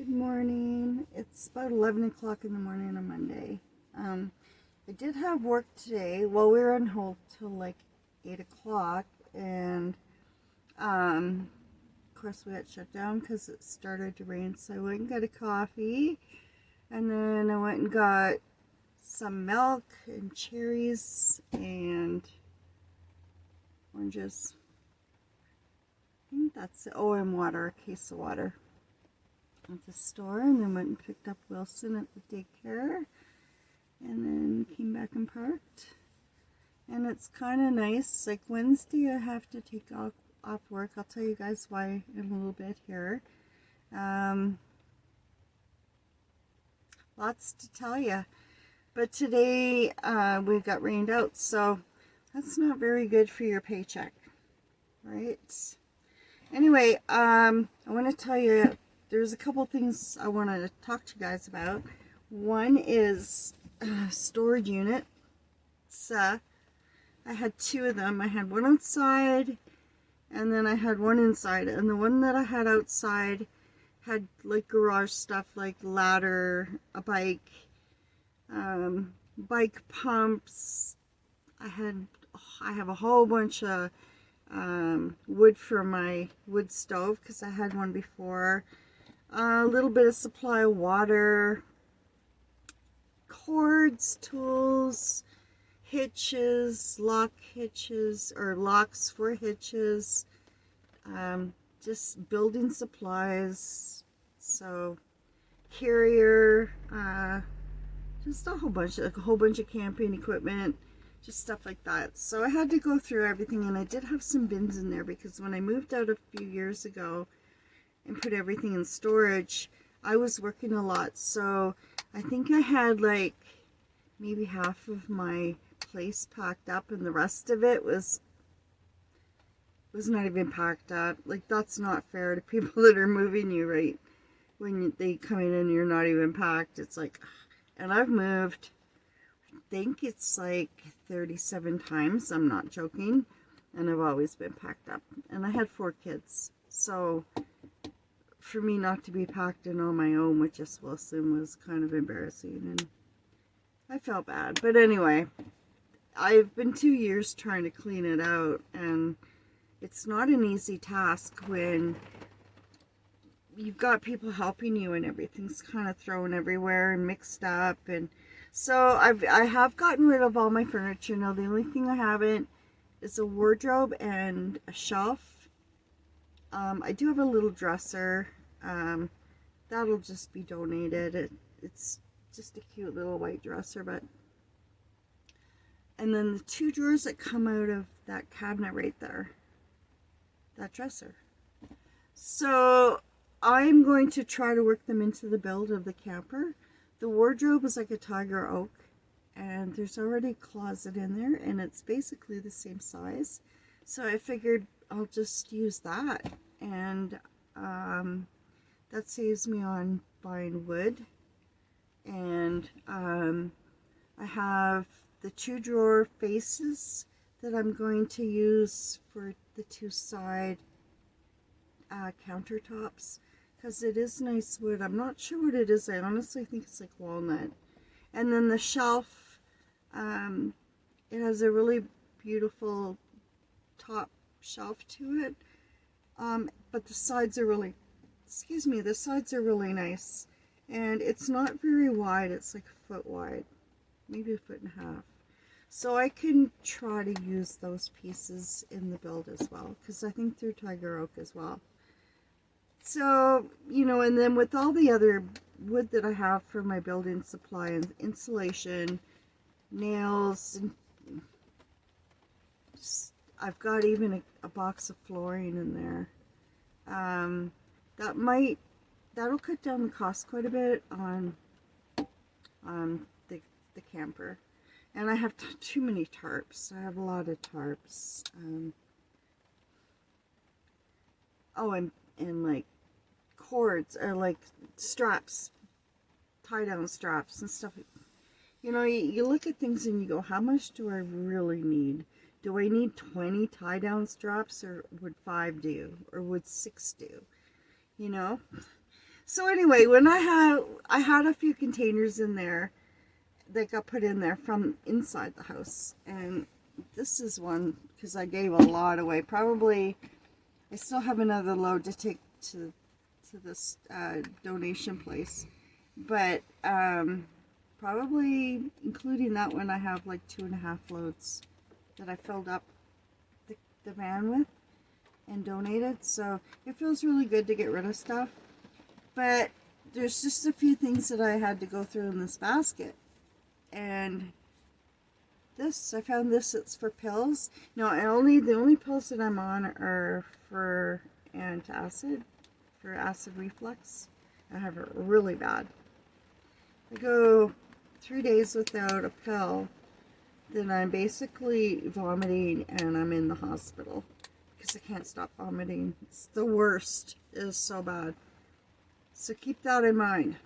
Good morning. It's about 11 o'clock in the morning on Monday. I did have work today. Well, we were on hold till like 8 o'clock, and of course we got shut down because it started to rain. So I went and got a coffee, and then I went and got some milk and cherries and oranges. I think that's it. Oh, and water, a case of water at the store, and then went and picked up Wilson at the daycare, and then came back and parked. And it's kind of nice. Like Wednesday I have to take off work. I'll tell you guys why in a little bit here. Lots to tell you. But today we got rained out, so that's not very good for your paycheck, right? Anyway, I want to tell you, there's a couple things I want to talk to you guys about. One is storage unit. So I had two of them. I had one outside, and then I had one inside. And the one that I had outside had like garage stuff, like ladder, a bike, bike pumps. I have a whole bunch of wood for my wood stove because I had one before. A little bit of supply of water, cords, tools, hitches, lock hitches, or locks for hitches, just building supplies, so carrier, just a whole bunch of camping equipment, just stuff like that. So I had to go through everything, and I did have some bins in there because when I moved out a few years ago and put everything in storage, I was working a lot, so I think I had like maybe half of my place packed up, and the rest of it was not even packed up. Like, that's not fair to people that are moving you, right? When they come in and you're not even packed, it's like, and I've moved, I think it's like 37 times, I'm not joking, and I've always been packed up, and I had 4 kids, so for me not to be packed in on my own with just Wilson was kind of embarrassing, and I felt bad. But anyway, I've been 2 years trying to clean it out, and it's not an easy task when you've got people helping you and everything's kind of thrown everywhere and mixed up. And so I have gotten rid of all my furniture. Now the only thing I haven't is a wardrobe and a shelf. I do have a little dresser. That'll just be donated. It's just a cute little white dresser, but and then the 2 drawers that come out of that cabinet right there, that dresser. So I'm going to try to work them into the build of the camper. The wardrobe is like a tiger oak, and there's already a closet in there, and it's basically the same size. So I figured I'll just use that, and that saves me on buying wood. And I have the 2 drawer faces that I'm going to use for the 2 side countertops, because it is nice wood. I'm not sure what it is. I honestly think it's like walnut. And then the shelf, it has a really beautiful top shelf to it, but the sides are really, the sides are really nice, and it's not very wide. It's like a foot wide, maybe a foot and a half. So I can try to use those pieces in the build as well, because I think they're tiger oak as well. So, you know, and then with all the other wood that I have for my building supply and insulation, nails, and just, I've got even a box of flooring in there. That'll cut down the cost quite a bit on the camper. And I have too many tarps. I have a lot of tarps. Oh, and like cords, or like straps, tie down straps and stuff. You know, you look at things and you go, how much do I really need? Do I need 20 tie down straps, or would 5 do? Or would 6 do? You know? So anyway, when I had a few containers in there that got put in there from inside the house, and this is one because I gave a lot away. Probably I still have another load to take to this donation place, but probably including that one, I have like 2.5 loads that I filled up the van with and donated. So it feels really good to get rid of stuff, but there's just a few things that I had to go through in this basket. And this, I found this, it's for pills. No, the only pills that I'm on are for antacid, for acid reflux. I have it really bad. I go 3 days without a pill, then I'm basically vomiting and I'm in the hospital because I can't stop vomiting. It's the worst. It is so bad. So keep that in mind.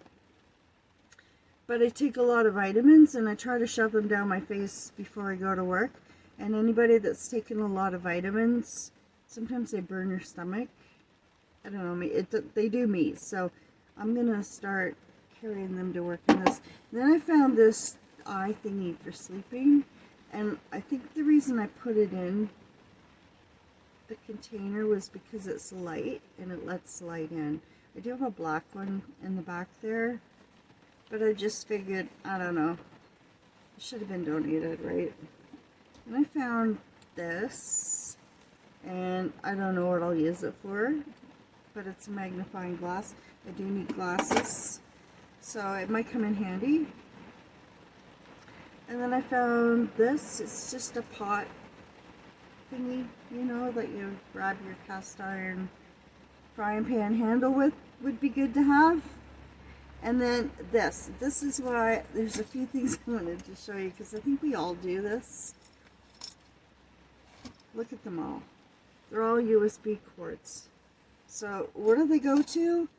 But I take a lot of vitamins and I try to shove them down my face before I go to work. And anybody that's taken a lot of vitamins, sometimes they burn your stomach. I don't know, they do me. So I'm going to start carrying them to work in this. And then I found this eye thingy for sleeping. And I think the reason I put it in the container was because it's light and it lets light in. I do have a black one in the back there, but I just figured, I don't know, it should have been donated, right? And I found this, and I don't know what I'll use it for, but it's a magnifying glass. I do need glasses, so it might come in handy. And then I found this. It's just a pot thingy, you know, that you grab your cast iron frying pan handle with. Would be good to have. And then this is why there's a few things I wanted to show you, because I think we all do this. Look at them all. They're all USB cords. So where do they go to?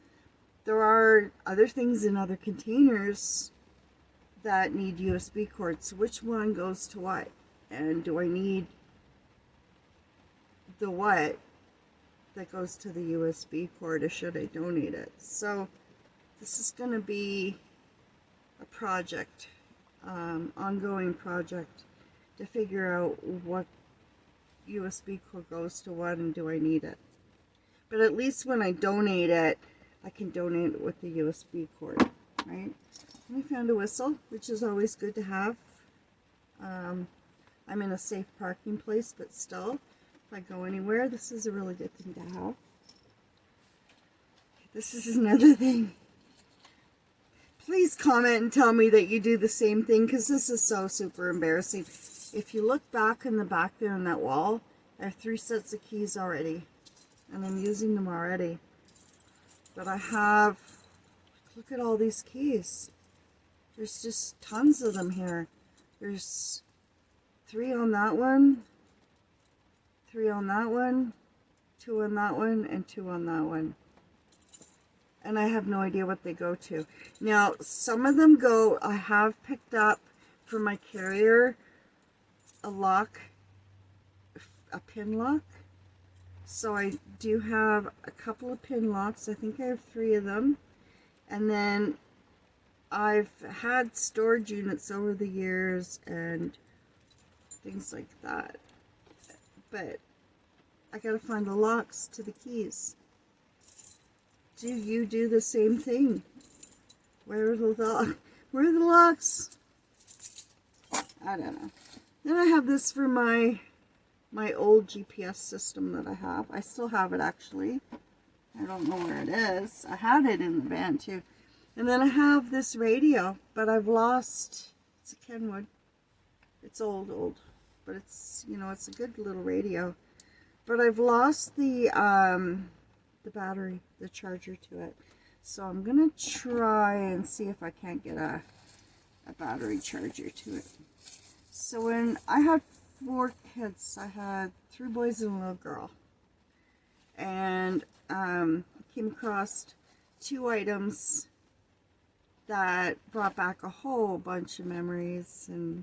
There are other things in other containers that need USB cords. Which one goes to what? And do I need the what that goes to the USB cord, or should I donate it? So this is going to be a project, ongoing project, to figure out what USB cord goes to what and do I need it. But at least when I donate it, I can donate it with the USB cord, right? And I found a whistle, which is always good to have. I'm in a safe parking place, but still, if I go anywhere, this is a really good thing to have. This is another thing. Please comment and tell me that you do the same thing, because this is so super embarrassing. If you look back in the back there on that wall, I have 3 sets of keys already, and I'm using them already. But I have, look at all these keys. There's just tons of them here. There's 3 on that one, 3 on that one, 2 on that one, and 2 on that one. And I have no idea what they go to. Now, some of them go, I have picked up for my carrier a lock, a pin lock. So I do have a couple of pin locks. I think I have 3 of them. And then I've had storage units over the years and things like that. But I gotta find the locks to the keys. Do you do the same thing? Where are the locks? I don't know. Then I have this for my old GPS system that I have. I still have it, actually. I don't know where it is. I had it in the van too. And then I have this radio, but I've lost. It's a Kenwood. It's old, but it's, you know, it's a good little radio. But I've lost the battery, the charger to it. So I'm gonna try and see if I can't get a battery charger to it. So when I had 4 kids, I had 3 boys and a little girl. And I came across 2 items that brought back a whole bunch of memories and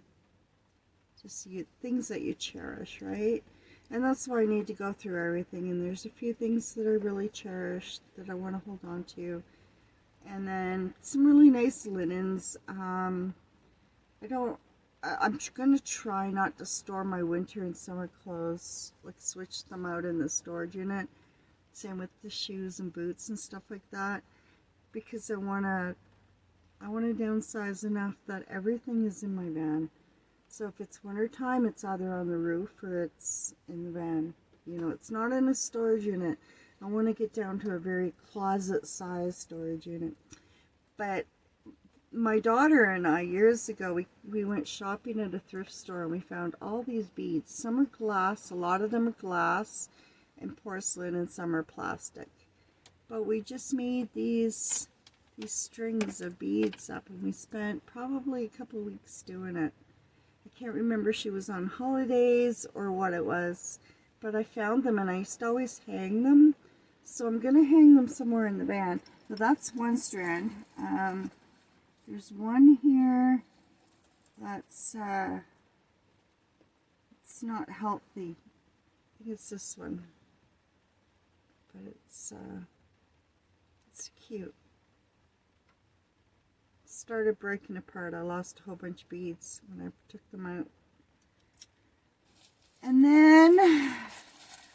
just things that you cherish, right? And that's why I need to go through everything. And there's a few things that I really cherish that I want to hold on to. And then some really nice linens. I'm going to try not to store my winter and summer clothes, like switch them out in the storage unit. Same with the shoes and boots and stuff like that, because I want to downsize enough that everything is in my van. So if it's winter time, it's either on the roof or it's in the van. You know, it's not in a storage unit. I want to get down to a very closet size storage unit. But my daughter and I, years ago, we went shopping at a thrift store and we found all these beads. Some are glass, a lot of them are glass and porcelain, and some are plastic. But we just made these strings of beads up, and we spent probably a couple weeks doing it. I can't remember she was on holidays or what it was, but I found them and I used to always hang them. So I'm going to hang them somewhere in the van. So that's one strand. There's one here that's it's not healthy. I think it's this one, but it's cute. Started breaking apart. I lost a whole bunch of beads when I took them out. And then,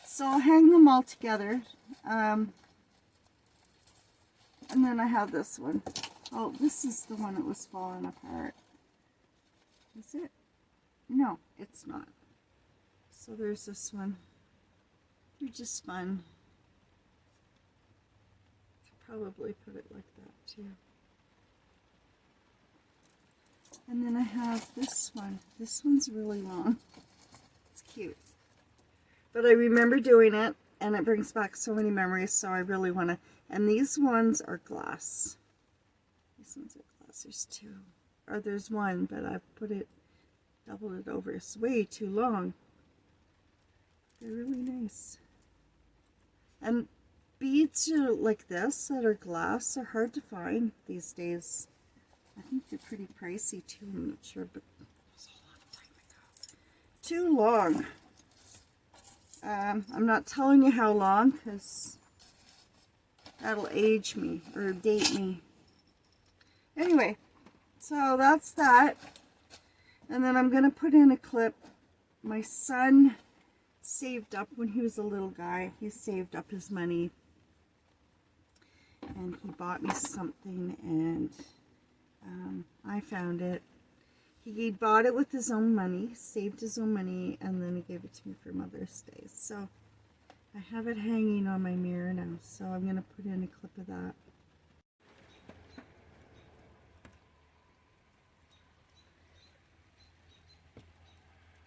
so I'll hang them all together. And then I have this one. Oh, this is the one that was falling apart. Is it? No, it's not. So there's this one. They're just fun. Could probably put it like that too. And then I have this one. This one's really long. It's cute. But I remember doing it, and it brings back so many memories, so I really want to. And these ones are glass. These ones are glass. There's two. Or there's one, but I've doubled it over. It's way too long. They're really nice. And beads like this that are glass are hard to find these days. I think they're pretty pricey too. I'm not sure, but it was a long time ago. Too long. I'm not telling you how long, because that'll age me or date me. Anyway, so that's that. And then I'm going to put in a clip. My son saved up when he was a little guy. He saved up his money. And he bought me something, and I found it. He bought it with his own money, saved his own money, and then he gave it to me for Mother's Day. So I have it hanging on my mirror now, so I'm going to put in a clip of that.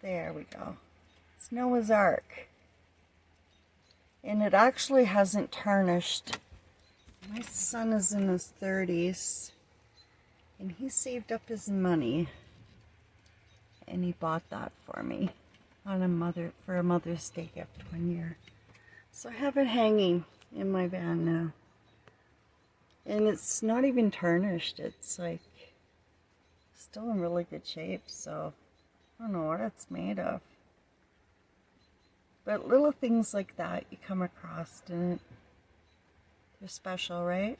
There we go. It's Noah's Ark. And it actually hasn't tarnished. My son is in his 30s, and he saved up his money, and he bought that for me for a Mother's Day gift one year. So I have it hanging in my van now. And it's not even tarnished. It's like still in really good shape, so I don't know what it's made of. But little things like that you come across, and they're special, right?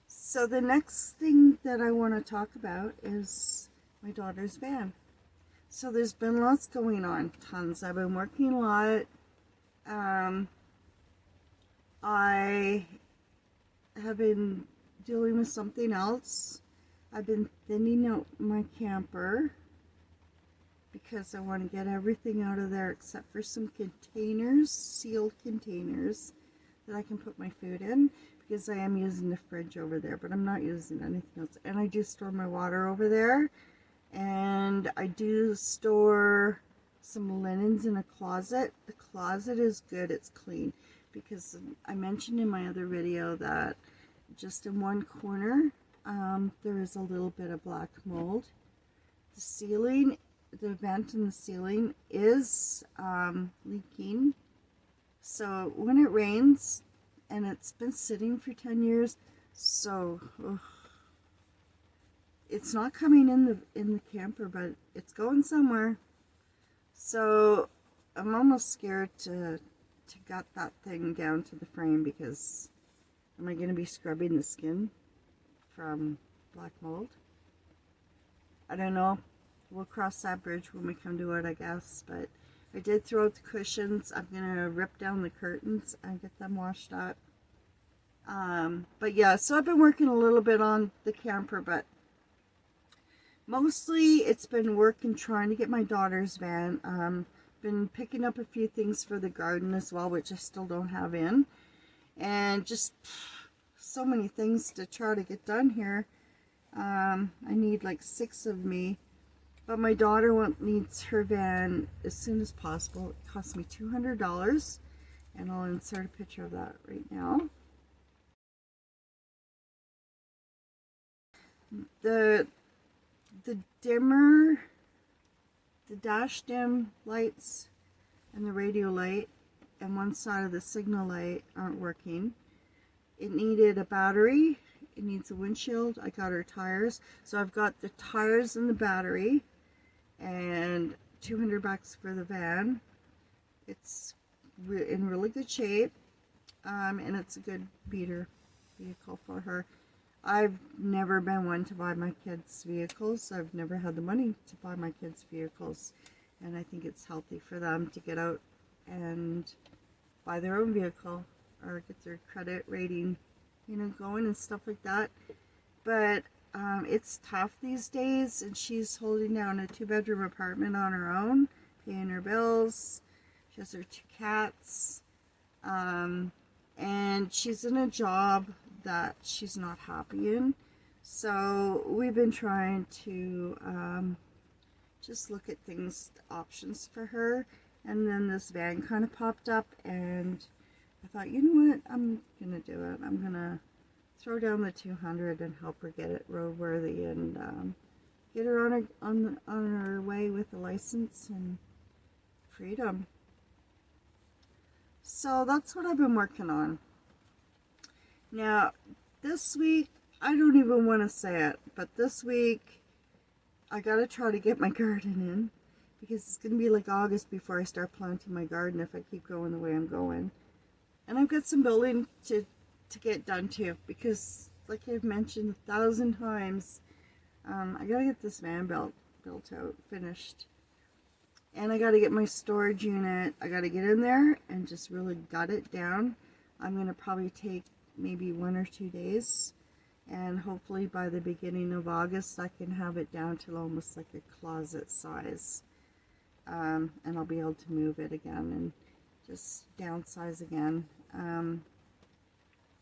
So the next thing that I want to talk about is my daughter's van. So there's been lots going on, tons. I've been working a lot. I have been dealing with something else. I've been thinning out my camper because I want to get everything out of there except for some containers, sealed containers that I can put my food in, because I am using the fridge over there, but I'm not using anything else. And I do store my water over there, and I do store some linens in a closet. The closet is good, it's clean, because I mentioned in my other video that just in one corner there is a little bit of black mold. The ceiling, the vent in the ceiling is leaking, so when it rains, and it's been sitting for 10 years, so it's not coming in the camper, but it's going somewhere. So I'm almost scared to gut that thing down to the frame, because am I going to be scrubbing the skin from black mold? I don't know. We'll cross that bridge when we come to it, I guess. But I did throw out the cushions. I'm going to rip down the curtains and get them washed up. But yeah, so I've been working a little bit on the camper, but mostly it's been working trying to get my daughter's van. Been picking up a few things for the garden as well, which I still don't have in. And just so many things to try to get done here. I need like 6 of me. But my daughter needs her van as soon as possible. It cost me $200. And I'll insert a picture of that right now. The dimmer, the dash dim lights and the radio light and one side of the signal light aren't working. It needed a battery. It needs a windshield. I got her tires. So I've got the tires and the battery and $200 for the van. It's in really good shape, and it's a good beater vehicle for her. I've never been one to buy my kids' vehicles. I've never had the money to buy my kids' vehicles. And I think it's healthy for them to get out and buy their own vehicle or get their credit rating, going and stuff like that. But it's tough these days, and she's holding down a 2-bedroom apartment on her own, paying her bills. She has her 2 cats. And she's in a job that she's not happy in. So we've been trying to just look at options for her. And then this van kind of popped up, and I thought, you know what, I'm gonna do it. I'm gonna throw down the $200 and help her get it roadworthy, and get her on her way with a license and freedom. So that's what I've been working on. Now, this week, I don't even want to say it, but this week, I gotta try to get my garden in, because it's gonna be like August before I start planting my garden if I keep going the way I'm going. And I've got some building to get done too, because like I've mentioned 1,000 times, I gotta get this van built out, finished. And I gotta get my storage unit. I gotta get in there and just really gut it down. I'm gonna probably take maybe 1 or 2 days, and hopefully by the beginning of August I can have it down to almost like a closet size, and I'll be able to move it again and just downsize again.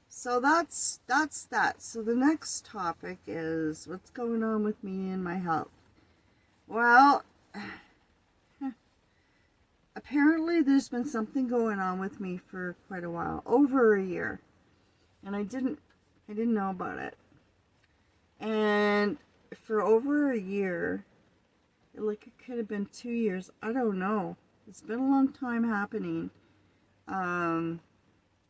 So that's that. So the next topic is what's going on with me and my health. Well, apparently there's been something going on with me for quite a while, over a year, and I didn't know about it. And for over a year, like it could have been 2 years, I don't know. It's been a long time happening. And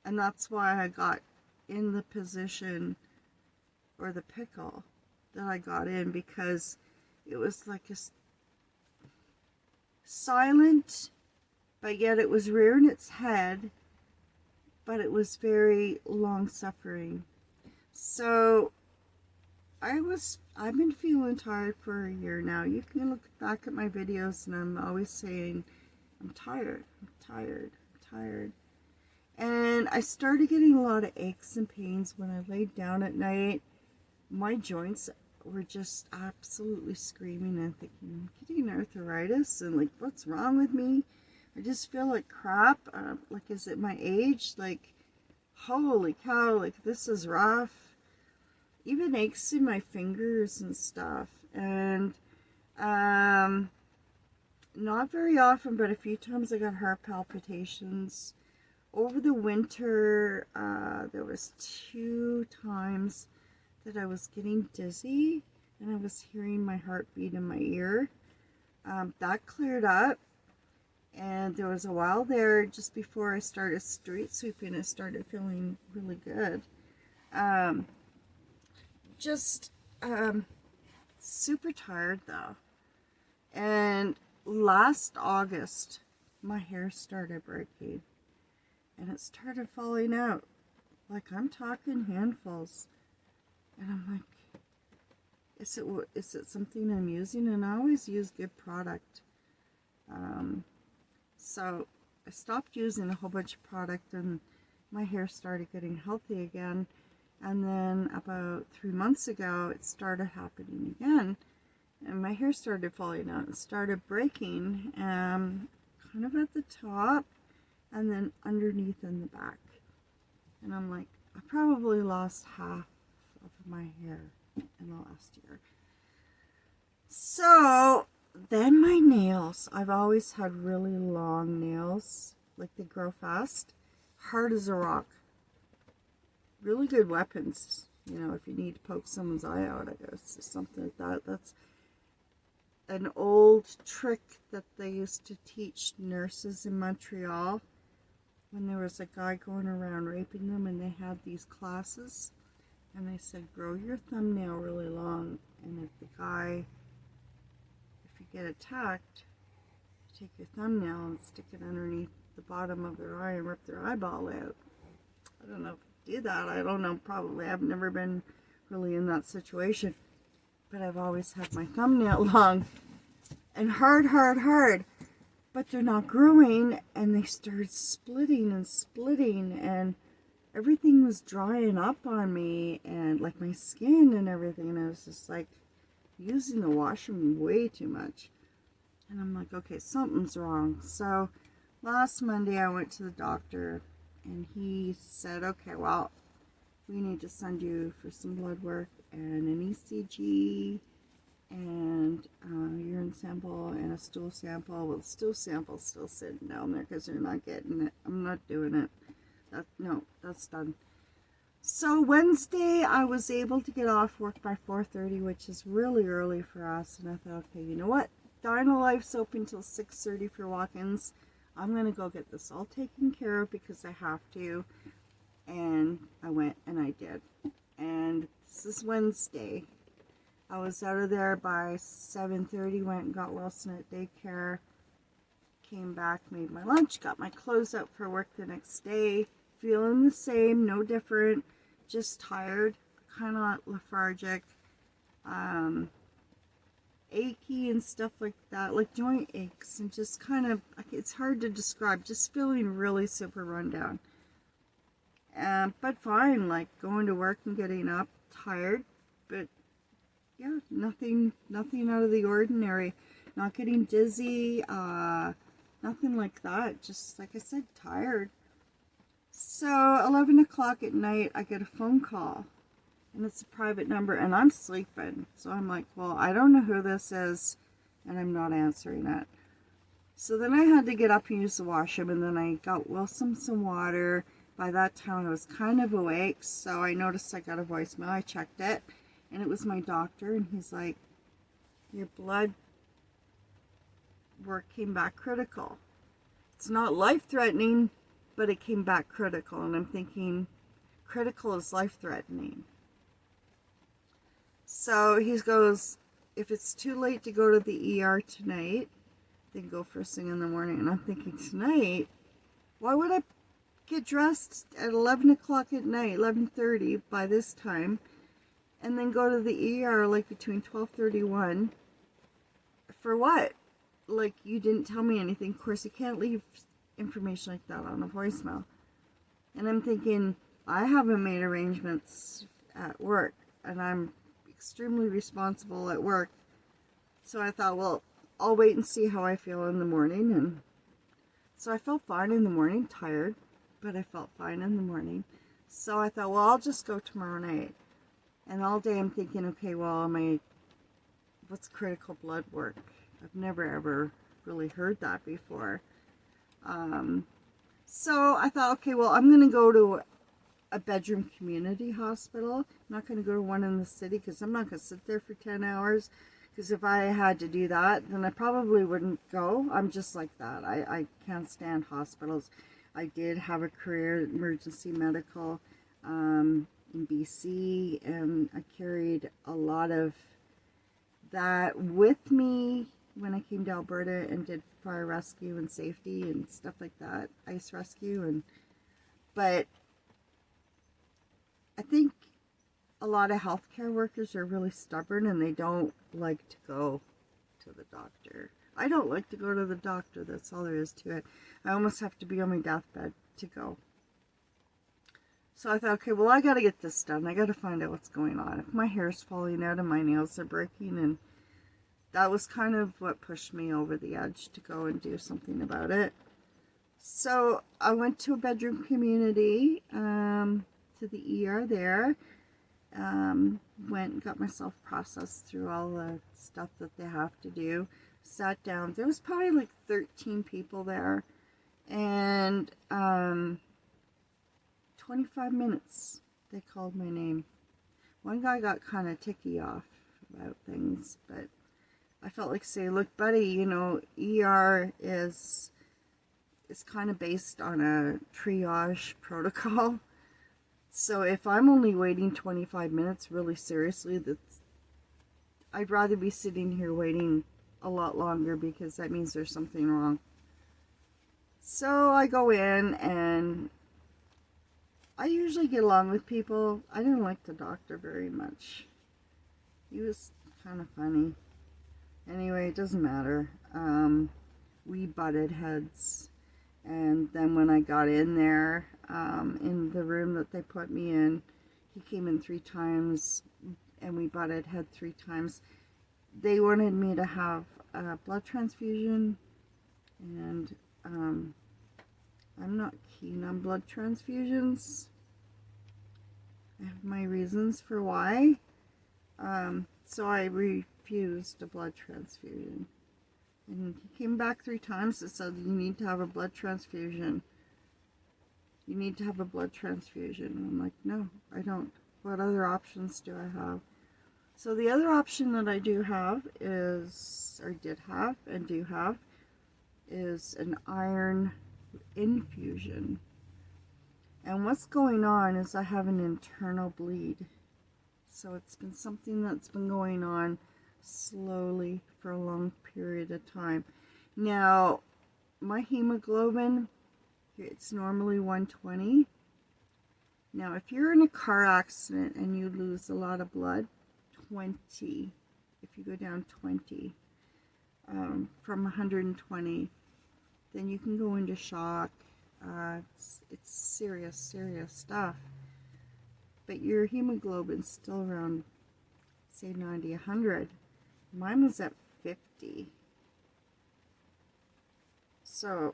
that's why I got in the position, or the pickle that I got in, because it was like a silent, but yet it was rearing its head, but it was very long suffering. So I've been feeling tired for a year now. You can look back at my videos, and I'm always saying, I'm tired. And I started getting a lot of aches and pains when I laid down at night. My joints were just absolutely screaming and thinking, I'm getting arthritis, and like, what's wrong with me? I just feel like crap. Like, is it my age? Like, holy cow, like, this is rough. Even aches in my fingers and stuff. And not very often, but a few times I got heart palpitations. Over the winter, there was 2 times that I was getting dizzy, and I was hearing my heartbeat in my ear. That cleared up, and there was a while there just before I started street sweeping, I started feeling really good. Super tired though, and last August, my hair started breaking and it started falling out. Like, I'm talking handfuls. And I'm like, is it something I'm using? And I always use good product. So I stopped using a whole bunch of product and my hair started getting healthy again. And then about 3 months ago, it started happening again. And my hair started falling out and started breaking, kind of at the top and then underneath in the back. And I'm like, I probably lost half of my hair in the last year. So then my nails, I've always had really long nails, like they grow fast, hard as a rock. Really good weapons, you know, if you need to poke someone's eye out, I guess, or something like that. That's an old trick that they used to teach nurses in Montreal when there was a guy going around raping them, and they had these classes, and they said, grow your thumbnail really long, and if you get attacked, take your thumbnail and stick it underneath the bottom of their eye and rip their eyeball out. I don't know if you do that. I don't know, probably. I've never been really in that situation. But I've always had my thumbnail long and hard. But they're not growing, and they started splitting, and everything was drying up on me, and like my skin and everything, and I was just like using the washroom way too much. And I'm like, okay, something's wrong. So last Monday I went to the doctor, and he said, okay, well, we need to send you for some blood work and an ECG and urine sample and a stool sample. Well, the stool sample's still sitting down there because they're not getting it. I'm not doing it. No, that's done. So Wednesday I was able to get off work by 4:30, which is really early for us. And I thought, okay, you know what? Dino Life's open till 6:30 for walk-ins. I'm going to go get this all taken care of because I have to. And I went and I did. And this is Wednesday. I was out of there by 7:30, went and got Wilson at daycare, came back, made my lunch, got my clothes out for work the next day, feeling the same, no different, just tired, kind of lethargic, achy and stuff like that, like joint aches, and just kind of, it's hard to describe, just feeling really super run down. But fine, like going to work and getting up, tired, but yeah, nothing out of the ordinary. Not getting dizzy, nothing like that. Just, like I said, tired. So 11 o'clock at night, I get a phone call. And it's a private number, and I'm sleeping. So I'm like, well, I don't know who this is, and I'm not answering it. So then I had to get up and use the washroom, and then I got Wilson some water. By that time, I was kind of awake, so I noticed I got a voicemail. I checked it. And it was my doctor, and he's like, your blood work came back critical. It's not life-threatening, but it came back critical. And I'm thinking, critical is life-threatening. So he goes, if it's too late to go to the ER tonight, then go first thing in the morning. And I'm thinking, tonight? Why would I get dressed at 11 o'clock at night, 11:30 by this time, and then go to the ER like between 12:31 for what? Like, you didn't tell me anything. Of course, you can't leave information like that on a voicemail. And I'm thinking, I haven't made arrangements at work, and I'm extremely responsible at work. So I thought, well, I'll wait and see how I feel in the morning. And so I felt fine in the morning, tired, but I felt fine in the morning. So I thought, well, I'll just go tomorrow night. And all day I'm thinking, okay, well, what's critical blood work? I've never ever really heard that before. So I thought, okay, well, I'm going to go to a bedroom community hospital. I'm not going to go to one in the city because I'm not going to sit there for 10 hours. Because if I had to do that, then I probably wouldn't go. I'm just like that. I can't stand hospitals. I did have a career in emergency medical in BC, and I carried a lot of that with me when I came to Alberta and did fire rescue and safety and stuff like that, ice rescue, but I think a lot of healthcare workers are really stubborn and they don't like to go to the doctor. I don't like to go to the doctor, that's all there is to it. I almost have to be on my deathbed to go. So I thought, okay, well, I gotta get this done. I gotta find out what's going on. If my hair's falling out and my nails are breaking, and that was kind of what pushed me over the edge to go and do something about it. So I went to a bedroom community, to the ER there. Went and got myself processed through all the stuff that they have to do. Sat down. There was probably like 13 people there. And 25 minutes they called my name. One guy got kind of ticky off about things, but I felt like say, look, buddy, you know, ER is kind of based on a triage protocol. So if I'm only waiting 25 minutes, really seriously, I'd rather be sitting here waiting a lot longer, because that means there's something wrong. So I go in, and I usually get along with people. I didn't like the doctor very much. He was kind of funny. Anyway, it doesn't matter. We butted heads. And then when I got in there, in the room that they put me in, he came in 3 times, and we butted head 3 times. They wanted me to have a blood transfusion, and I'm not keen on blood transfusions. I have my reasons for why. So I refused a blood transfusion. And he came back 3 times and said, you need to have a blood transfusion. You need to have a blood transfusion. And I'm like, no, I don't. What other options do I have? So the other option that I do have is, or did have and do have, is an iron infusion. And what's going on is I have an internal bleed. So it's been something that's been going on slowly for a long period of time. Now, my hemoglobin, it's normally 120. Now, if you're in a car accident and you lose a lot of blood, 20. If you go down 20 from 120, then you can go into shock. It's serious, serious stuff. But your hemoglobin's still around, say, 90, 100. Mine was at 50. So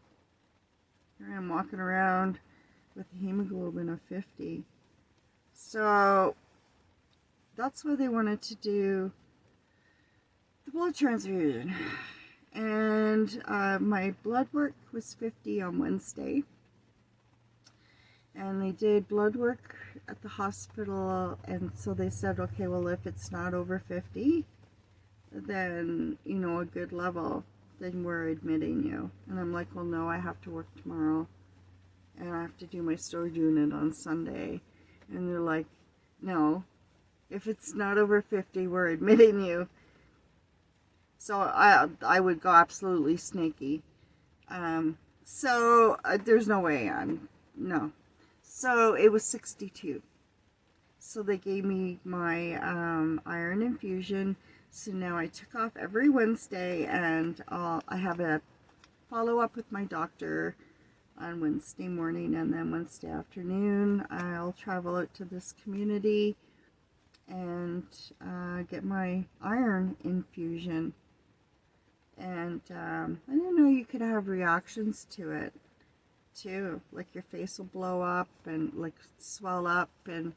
here I am walking around with a hemoglobin of 50. So that's why they wanted to do the blood transfusion. And my blood work was 50 on Wednesday. And they did blood work at the hospital, and so they said, okay, well, if it's not over 50, then, you know, a good level, then we're admitting you. And I'm like, well, no, I have to work tomorrow, and I have to do my storage unit on Sunday. And they're like, no, if it's not over 50, we're admitting you. So I would go absolutely snaky. There's no way no. So it was 62. So they gave me my iron infusion. So now I took off every Wednesday, and I have a follow-up with my doctor on Wednesday morning, and then Wednesday afternoon I'll travel out to this community and get my iron infusion. And I didn't know you could have reactions to it too, like your face will blow up and like swell up, and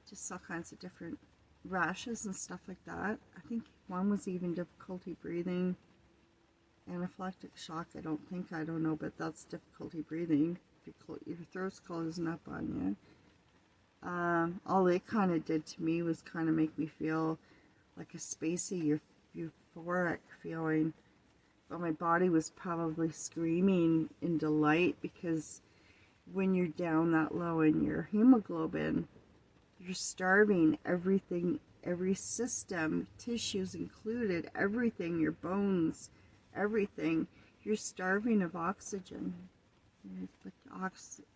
just all kinds of different rashes and stuff like that. I think one was even difficulty breathing. Anaphylactic shock, I don't know, but that's difficulty breathing. Your throat's closing up on you. All it kind of did to me was kind of make me feel like a spacey, euphoric feeling. But my body was probably screaming in delight, because when you're down that low in your hemoglobin, you're starving everything every system, tissues included, everything, your bones, everything. You're starving of oxygen. You're like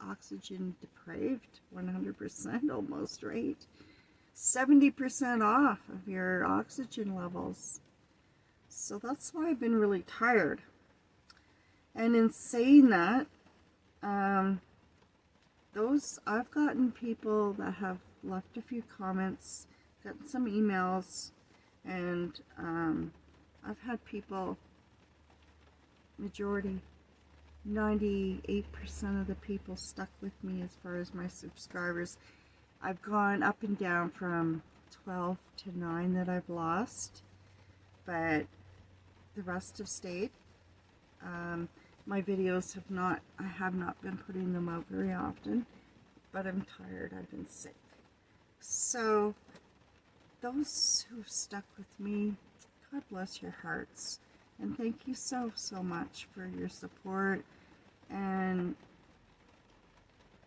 oxygen deprived, 100% almost, right? 70% off of your oxygen levels. So that's why I've been really tired. And in saying that, I've gotten people that have left a few comments, gotten some emails, and I've had people, majority, 98% of the people stuck with me as far as my subscribers. I've gone up and down from 12 to 9 that I've lost, but the rest have stayed. My videos I have not been putting them out very often, but I'm tired, I've been sick. So, those who've stuck with me, God bless your hearts. And thank you so much for your support and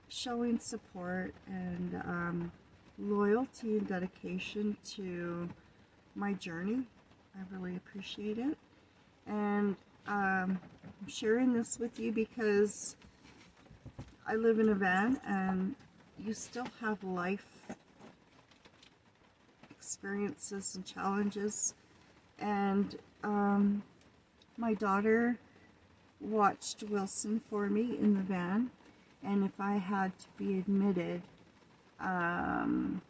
showing support and loyalty and dedication to my journey. I really appreciate it. And I'm sharing this with you because I live in a van and you still have life experiences and challenges. And my daughter watched Wilson for me in the van, and if I had to be admitted, then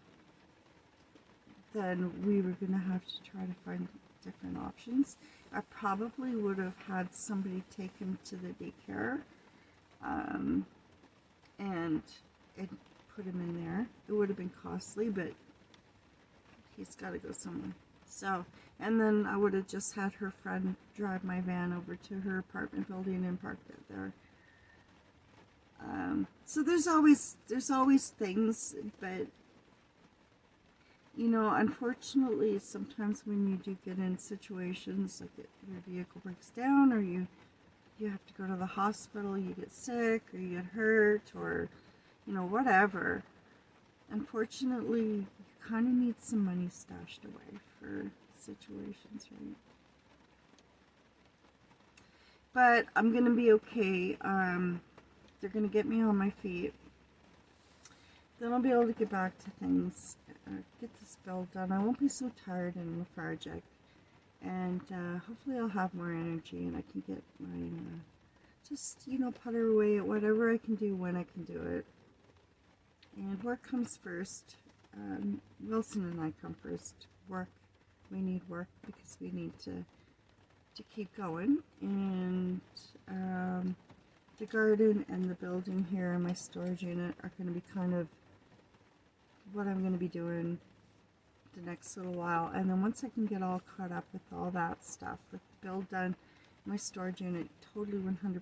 we were going to have to try to find different options. I probably would have had somebody take him to the daycare and put him in there. It would have been costly, but he's got to go somewhere. So, and then I would have just had her friend drive my van over to her apartment building and parked it there. So there's always things, but you know, unfortunately, sometimes when you do get in situations like your vehicle breaks down, or you have to go to the hospital, you get sick, or you get hurt, or you know, whatever. Unfortunately, you kind of need some money stashed away for situations, right? But I'm gonna be okay. They're gonna get me on my feet. Then I'll be able to get back to things, get this build done. I won't be so tired and lethargic, and hopefully I'll have more energy and I can get my just, you know, putter away at whatever I can do when I can do it. And work comes first. Wilson and I come first. Work. We need work because we need to keep going. And the garden and the building here and my storage unit are going to be kind of what I'm going to be doing the next little while. And then once I can get all caught up with all that stuff, with the build done, my storage unit totally 100%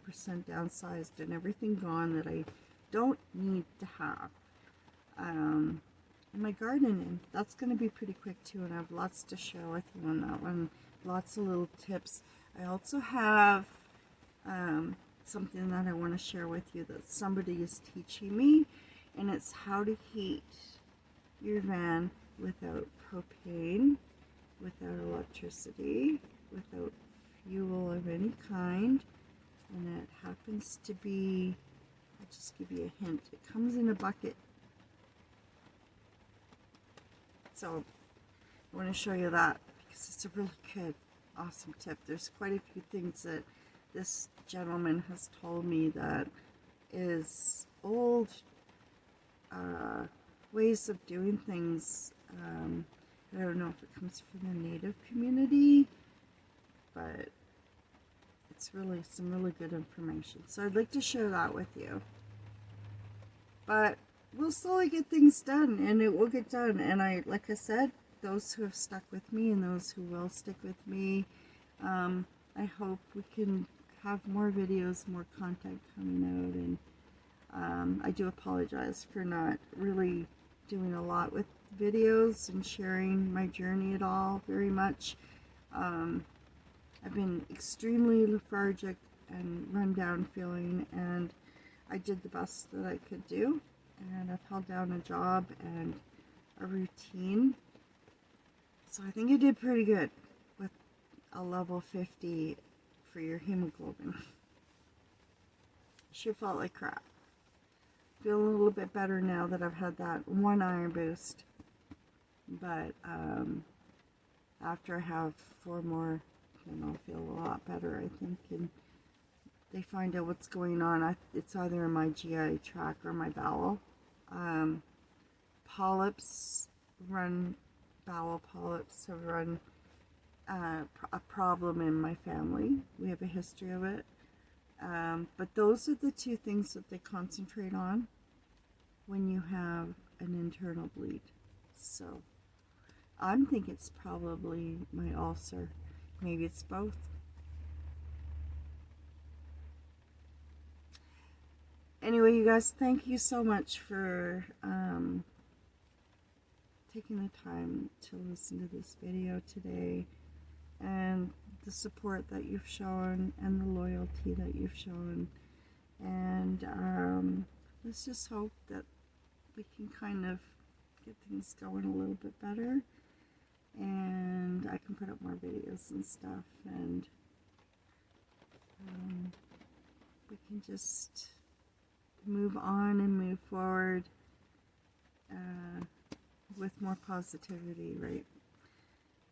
downsized and everything gone that I don't need to have. And my gardening, that's going to be pretty quick too, and I have lots to share with you on that one. Lots of little tips. I also have something that I want to share with you that somebody is teaching me, and it's how to heat your van without propane, without electricity, without fuel of any kind. And it happens to be, I'll just give you a hint, it comes in a bucket. So I want to show you that because it's a really good, awesome tip. There's quite a few things that this gentleman has told me that is old ways of doing things. I don't know if it comes from the native community, but it's really some really good information. So I'd like to share that with you. But we'll slowly get things done, and it will get done. And like I said, those who have stuck with me and those who will stick with me, I hope we can have more videos, more content coming out. And I do apologize for not really doing a lot with videos and sharing my journey at all very much. I've been extremely lethargic and run down feeling, and I did the best that I could do. And I've held down a job and a routine, So I think I did pretty good with a level 50 for your hemoglobin. Sure felt like crap. Feel a little bit better now that I've had that one iron boost. But after I have 4 more, then I'll feel a lot better, I think. And they find out what's going on. It's either in my GI tract or my bowel. Polyps run, bowel polyps have run a problem in my family. We have a history of it. But those are the 2 things that they concentrate on when you have an internal bleed. So I'm thinking it's probably my ulcer. Maybe it's both. Anyway, you guys, thank you so much for taking the time to listen to this video today, and the support that you've shown and the loyalty that you've shown. And let's just hope that we can kind of get things going a little bit better, and I can put up more videos and stuff, and we can just move on and move forward with more positivity, right?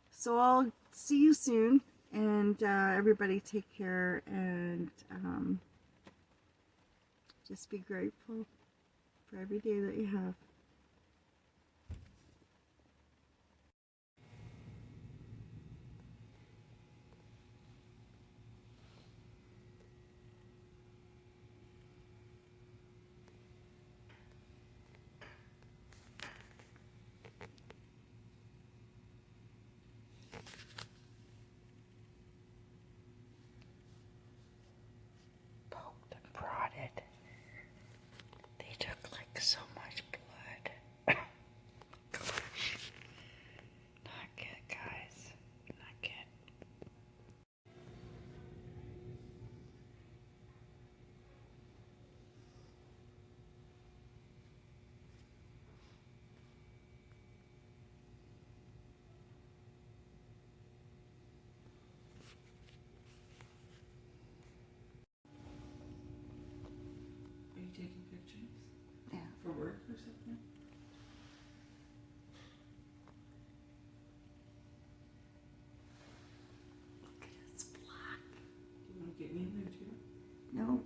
So I'll see you soon, and everybody take care, and just be grateful for every day that you have. Poked and prodded. They took like so much blood. Gosh. Not good, guys. Not good. Are you taking pictures? Yeah. For work or something? Look at it's black. Do you want to get me in there too? No.